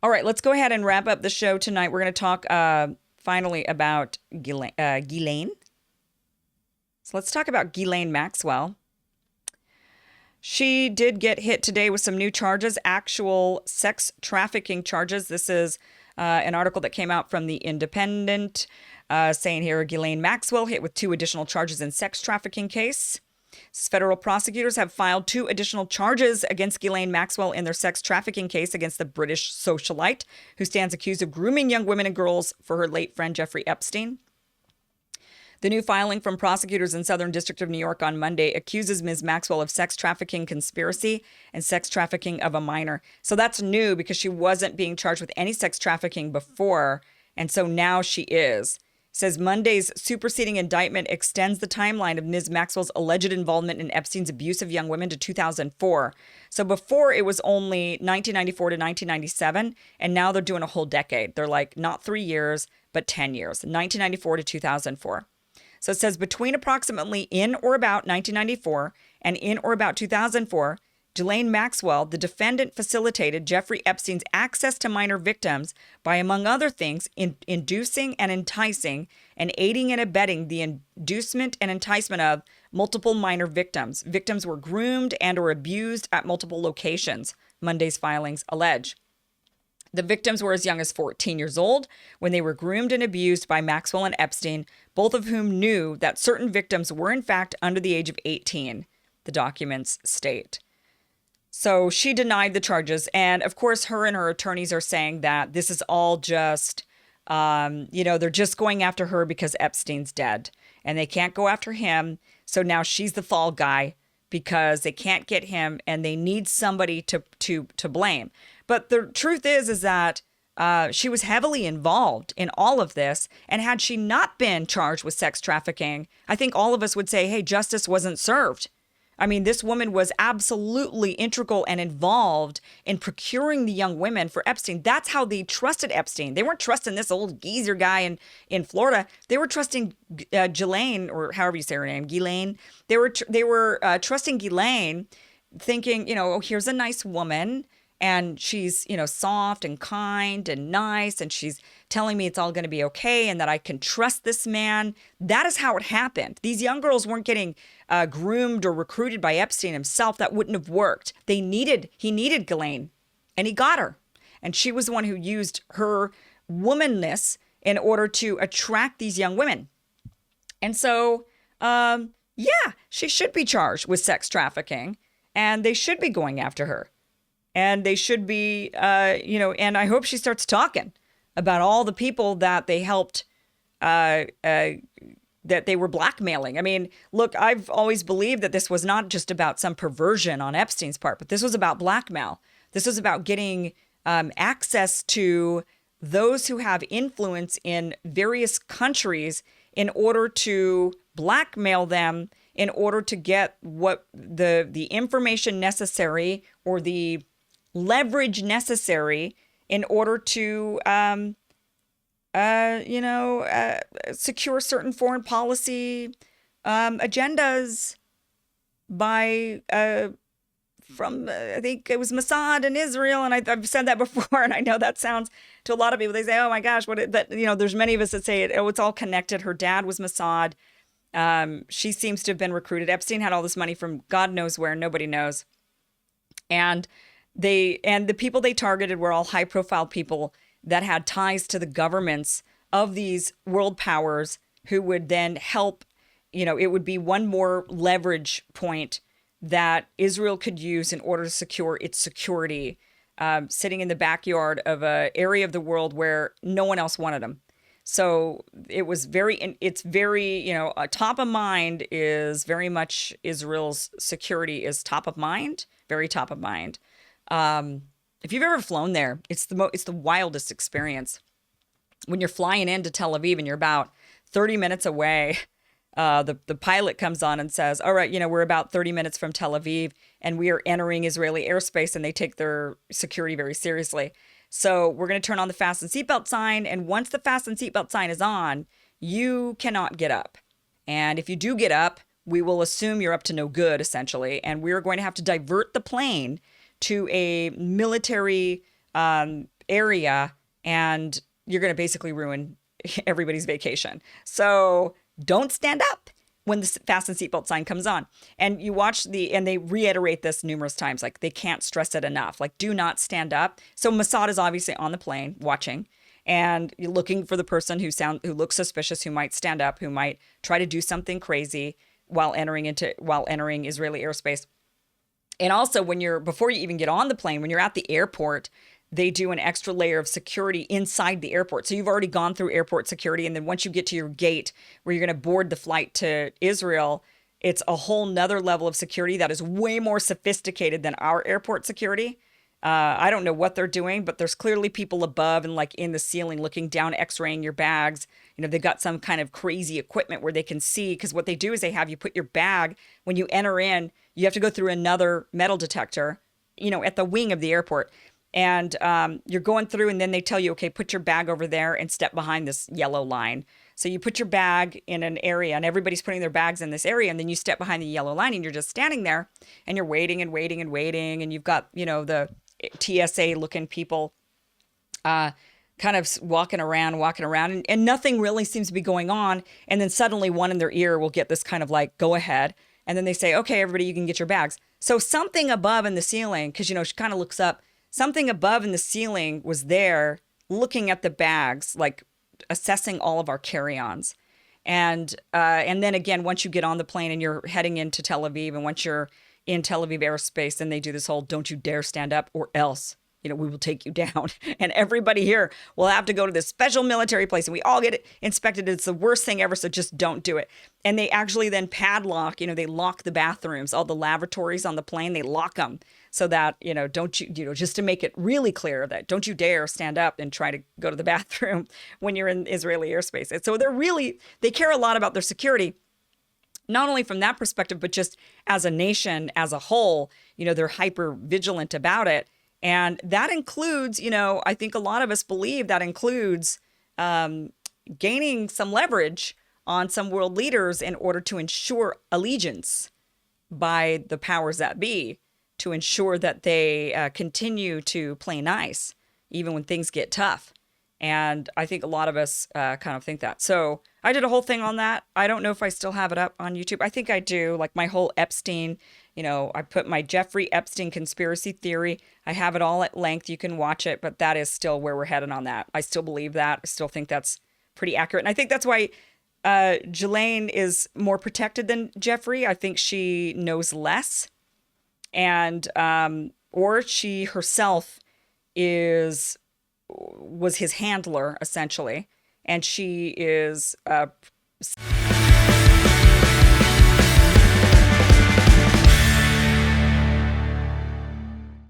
All right, let's go ahead and wrap up the show tonight. We're going to talk finally about Ghislaine. So let's talk about Ghislaine Maxwell. She did get hit today with some new charges, actual sex trafficking charges. This is an article that came out from The Independent saying here, Ghislaine Maxwell hit with 2 additional charges in sex trafficking case. Federal prosecutors have filed 2 additional charges against Ghislaine Maxwell in their sex trafficking case against the British socialite, who stands accused of grooming young women and girls for her late friend Jeffrey Epstein. The new filing from prosecutors in Southern District of New York on Monday accuses Ms. Maxwell of sex trafficking conspiracy and sex trafficking of a minor. So that's new because she wasn't being charged with any sex trafficking before, and so now she is. Says Monday's superseding indictment extends the timeline of Ms. Maxwell's alleged involvement in Epstein's abuse of young women to 2004. So before it was only 1994 to 1997, and now they're doing a whole decade. They're like not 3 years, but 10 years, 1994 to 2004. So it says between approximately in or about 1994 and in or about 2004, Ghislaine Maxwell, the defendant, facilitated Jeffrey Epstein's access to minor victims by, among other things, inducing and enticing and aiding and abetting the inducement and enticement of multiple minor victims. Victims were groomed and or abused at multiple locations, Monday's filings allege. The victims were as young as 14 years old when they were groomed and abused by Maxwell and Epstein, both of whom knew that certain victims were in fact under the age of 18, the documents state. So she denied the charges. And of course, her and her attorneys are saying that this is all just, they're just going after her because Epstein's dead and they can't go after him. So now she's the fall guy because they can't get him and they need somebody to blame. But the truth is that she was heavily involved in all of this. And had she not been charged with sex trafficking, I think all of us would say, hey, justice wasn't served. I mean, this woman was absolutely integral and involved in procuring the young women for Epstein. That's how they trusted Epstein. They weren't trusting this old geezer guy in Florida. They were trusting Ghislaine, or however you say her name, Ghislaine. They were trusting Ghislaine, thinking, oh, here's a nice woman. And she's, soft and kind and nice. And she's telling me it's all going to be okay and that I can trust this man. That is how it happened. These young girls weren't getting groomed or recruited by Epstein himself. That wouldn't have worked. He needed Ghislaine and he got her. And she was the one who used her womanness in order to attract these young women. And so, she should be charged with sex trafficking and they should be going after her. And they should be, and I hope she starts talking about all the people that they helped, that they were blackmailing. I mean, look, I've always believed that this was not just about some perversion on Epstein's part, but this was about blackmail. This was about getting access to those who have influence in various countries in order to blackmail them, in order to get what the information necessary or the leverage necessary in order to, secure certain foreign policy agendas by, I think it was Mossad in Israel. And I've said that before, and I know that sounds to a lot of people, they say, oh my gosh, there's many of us that say it's all connected. Her dad was Mossad. She seems to have been recruited. Epstein had all this money from God knows where, nobody knows. And the people they targeted were all high profile people that had ties to the governments of these world powers who would then help, it would be one more leverage point that Israel could use in order to secure its security, sitting in the backyard of an area of the world where no one else wanted them. So it's very, top of mind is very much Israel's security is top of mind, very top of mind. If you've ever flown there, it's the wildest experience. When you're flying into Tel Aviv and you're about 30 minutes away, the pilot comes on and says, all right, we're about 30 minutes from Tel Aviv and we are entering Israeli airspace, and they take their security very seriously. So we're going to turn on the fasten seatbelt sign. And once the fasten seatbelt sign is on, you cannot get up. And if you do get up, we will assume you're up to no good, essentially. And we're going to have to divert the plane to a military area, and you're going to basically ruin everybody's vacation. So don't stand up when the fasten seatbelt sign comes on. And you watch and they reiterate this numerous times, like they can't stress it enough, like do not stand up. So Mossad is obviously on the plane watching, and you're looking for the person who looks suspicious, who might stand up, who might try to do something crazy while entering Israeli airspace. And also before you even get on the plane, when you're at the airport, they do an extra layer of security inside the airport. So you've already gone through airport security. And then once you get to your gate where you're going to board the flight to Israel, it's a whole nother level of security that is way more sophisticated than our airport security. I don't know what they're doing, but there's clearly people above and like in the ceiling looking down, x-raying your bags. They've got some kind of crazy equipment where they can see, because what they do is they have you put your bag, when you enter in, you have to go through another metal detector, at the wing of the airport. And you're going through, and then they tell you, okay, put your bag over there and step behind this yellow line. So you put your bag in an area, and everybody's putting their bags in this area, and then you step behind the yellow line, and you're just standing there, and you're waiting and waiting and waiting, and you've got, the TSA-looking people kind of walking around, and nothing really seems to be going on. And then suddenly one in their ear will get this kind of like, go ahead. And then they say, okay, everybody, you can get your bags. So something above in the ceiling, because, she kind of looks up, something above in the ceiling was there looking at the bags, like assessing all of our carry-ons. And then again, once you get on the plane and you're heading into Tel Aviv, and once you're in Tel Aviv airspace, then they do this whole, don't you dare stand up or else, we will take you down. And everybody here will have to go to this special military place, and we all get inspected. It's the worst thing ever, so just don't do it. And they actually then padlock, they lock the bathrooms, all the lavatories on the plane, they lock them so that, don't you, just to make it really clear that don't you dare stand up and try to go to the bathroom when you're in Israeli airspace. And so they care a lot about their security, not only from that perspective, but just as a nation as a whole. They're hyper vigilant about it. And that includes, I think a lot of us believe that includes gaining some leverage on some world leaders in order to ensure allegiance by the powers that be, to ensure that they continue to play nice, even when things get tough. And I think a lot of us kind of think that. So I did a whole thing on that. I don't know if I still have it up on YouTube. I think I do. Like my whole Epstein, I put my Jeffrey Epstein conspiracy theory. I have it all at length. You can watch it, but that is still where we're headed on that. I still believe that. I still think that's pretty accurate. And I think that's why Ghislaine is more protected than Jeffrey. I think she knows less. And, or she herself was his handler, essentially. And she is